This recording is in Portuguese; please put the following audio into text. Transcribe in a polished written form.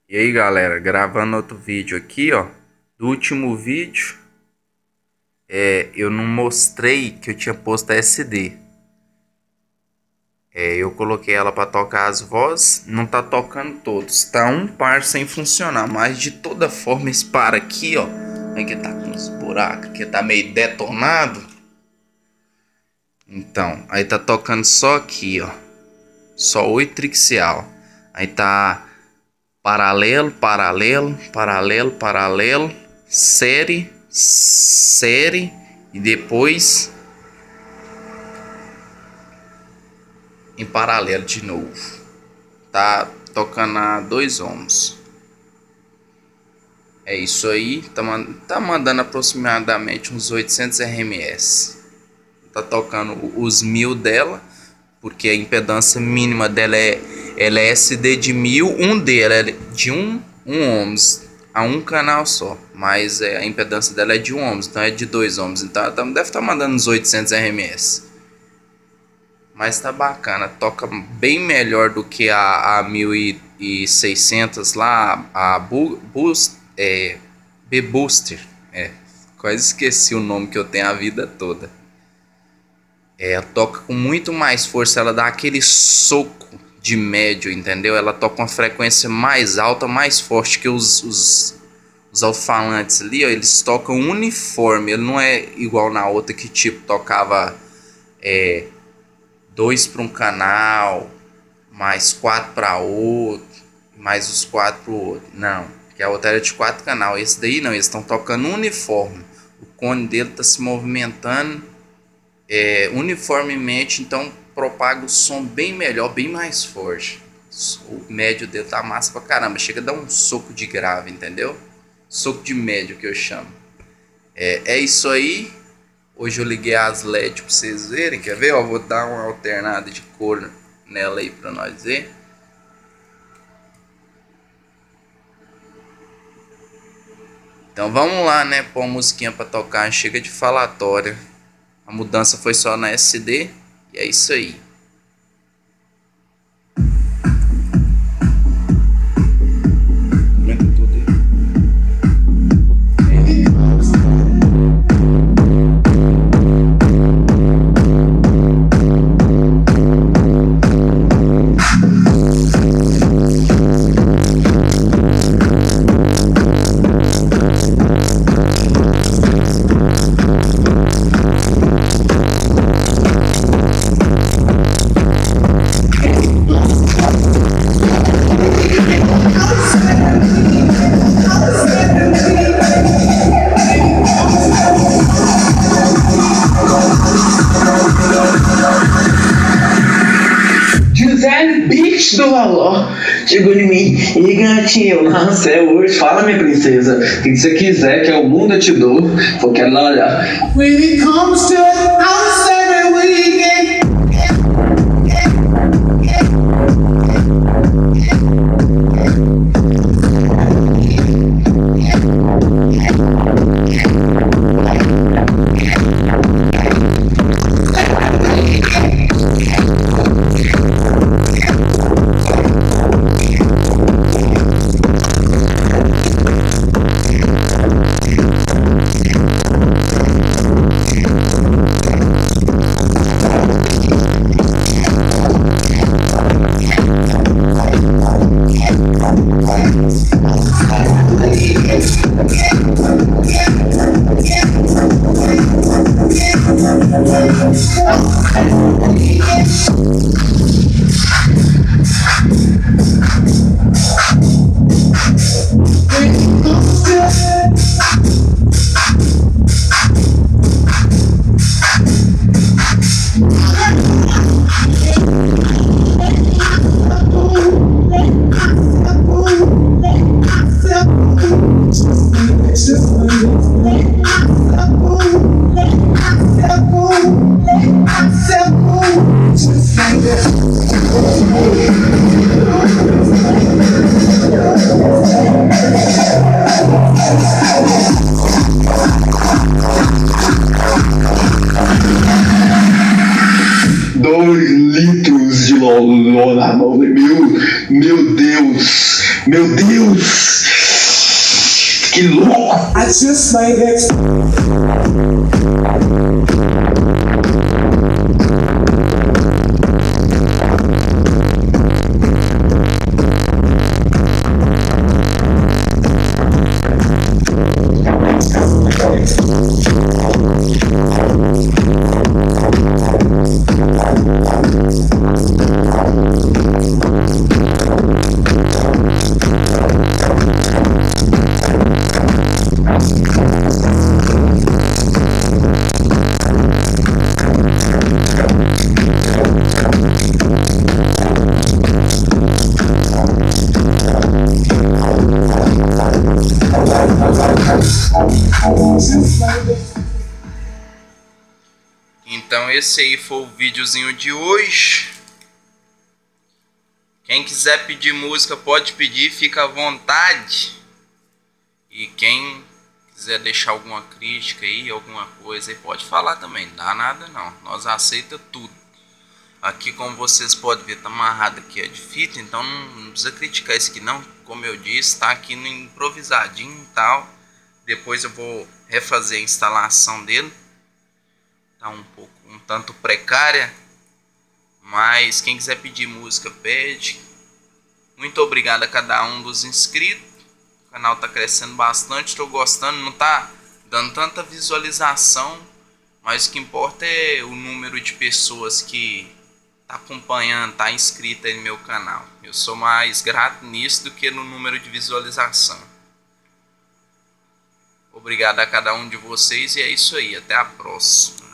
E aí galera, gravando outro vídeo aqui, ó. Do último vídeo, eu não mostrei que eu tinha posto a SD. Eu coloquei ela para tocar as vozes, não tá tocando todos. Tá um par sem funcionar, mas de toda forma esse par aqui, ó. Aqui tá com uns buracos, aqui tá meio detonado. Então, aí tá tocando só aqui, ó. Só 8 trixial. Aí tá paralelo, paralelo, paralelo, paralelo, série, série e depois em paralelo de novo. Tá tocando a 2 ohms. É isso aí, tá mandando aproximadamente uns 800 RMS. Tá tocando os 1000 dela, porque a impedância mínima dela ela é SD de 1000, um dela é de 1 ohms a um canal só, mas a impedância dela é de 1 ohms, então é de 2 ohms, então ela deve estar mandando uns 800 RMS. Mas tá bacana, toca bem melhor do que a 1600 lá, a B-Booster. Quase esqueci o nome que eu tenho a vida toda. Ela toca com muito mais força, ela dá aquele soco de médio, entendeu? Ela toca uma frequência mais alta, mais forte que os alto-falantes ali, ó, eles tocam uniforme, ele não é igual na outra que tipo tocava 2 para um canal, mais 4 para outro, mais os 4 para o outro. Não, que a outra era de 4 canal, esse daí não, eles estão tocando uniforme. O cone dele está se movimentando uniformemente, então propaga o som bem melhor, bem mais forte. O médio dele tá massa pra caramba, chega a dar um soco de grave, entendeu? Soco de médio que eu chamo. É isso aí. Hoje eu liguei as LED pra vocês verem, quer ver? Ó, vou dar uma alternada de cor nela aí pra nós ver. Então vamos lá, né? Pôr uma musiquinha pra tocar, chega de falatória. A mudança foi só na SD e é isso aí. Aumenta tudo aí. Bicho do valor chegou em mim e gatinho, nossa, é hoje, fala minha princesa, o que você quiser que o mundo eu te dou, porque ela olha. When it comes to house every weekend. Deus! Meu Deus! Que louco! I just made it. Então esse aí foi o videozinho de hoje. Quem quiser pedir música pode pedir, fica à vontade. E quem quiser deixar alguma crítica aí, alguma coisa aí, pode falar também, não dá nada não, nós aceita tudo. Aqui, como vocês podem ver, tá amarrado aqui de fita, então não precisa criticar isso aqui não. Como eu disse, tá aqui no improvisadinho e tal. Depois eu vou refazer a instalação dele. Tá um tanto precária, mas quem quiser pedir música pede. Muito obrigado a cada um dos inscritos. O canal tá crescendo bastante, estou gostando, não tá dando tanta visualização, mas o que importa é o número de pessoas que tá acompanhando, tá inscrito aí no meu canal. Eu sou mais grato nisso do que no número de visualização. Obrigado a cada um de vocês e é isso aí, até a próxima.